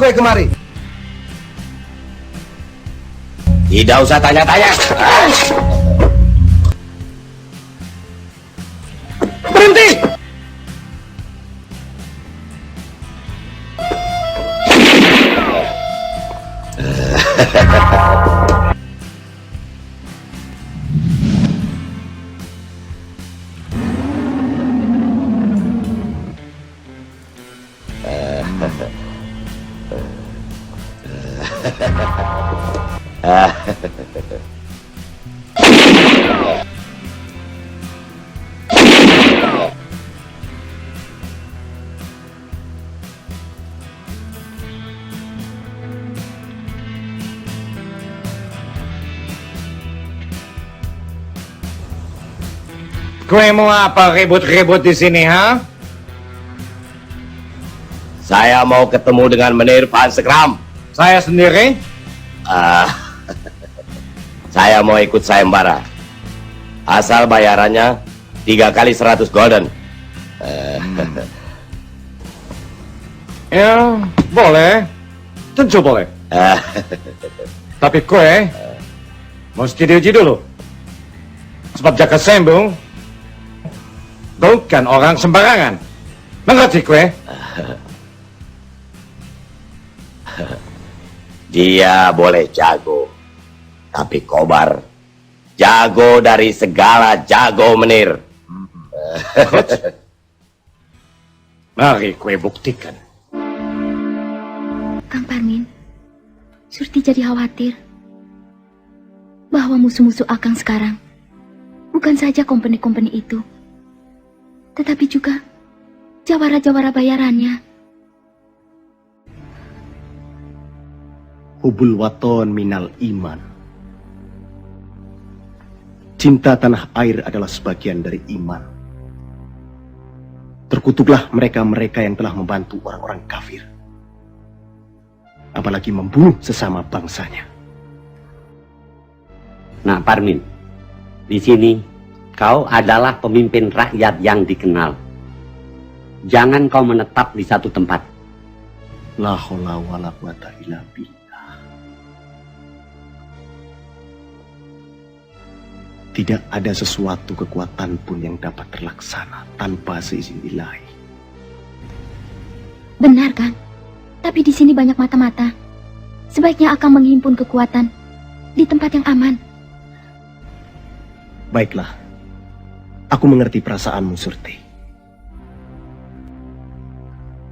kue kemari. Tidak usah tanya-tanya. Berhenti! Kue mau apa ribut-ribut di sini, ha? Saya mau ketemu dengan Menir Van Sekram. Saya sendiri? Saya mau ikut sayembara. Asal bayarannya 3 kali 100 golden. Ya, boleh. Tentu boleh. Tapi kue mesti diuji dulu. Sebab Jaka Sembung bukan orang sembarangan. Mengerti kue? Dia boleh jago, tapi Kobar jago dari segala jago, Menir. Mari kue buktikan. Kang Parmin, Surti jadi khawatir bahwa musuh-musuh Akang sekarang bukan saja kompeni-kompeni itu, tetapi juga jawara-jawara bayarannya. Hubul waton minal iman. Cinta tanah air adalah sebagian dari iman. Terkutuklah mereka-mereka yang telah membantu orang-orang kafir, apalagi membunuh sesama bangsanya. Nah, Parmin, di sini kau adalah pemimpin rakyat yang dikenal. Jangan kau menetap di satu tempat. La haula wala quwata illa billah. Tidak ada sesuatu kekuatan pun yang dapat terlaksana tanpa seizin Ilahi. Benar, Kang. Tapi di sini banyak mata-mata. Sebaiknya Akang menghimpun kekuatan di tempat yang aman. Baiklah, aku mengerti perasaanmu, Surti.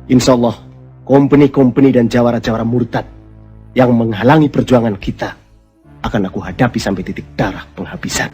Insya Allah, kompeni-kompeni dan jawara-jawara murtad yang menghalangi perjuangan kita akan aku hadapi sampai titik darah penghabisan.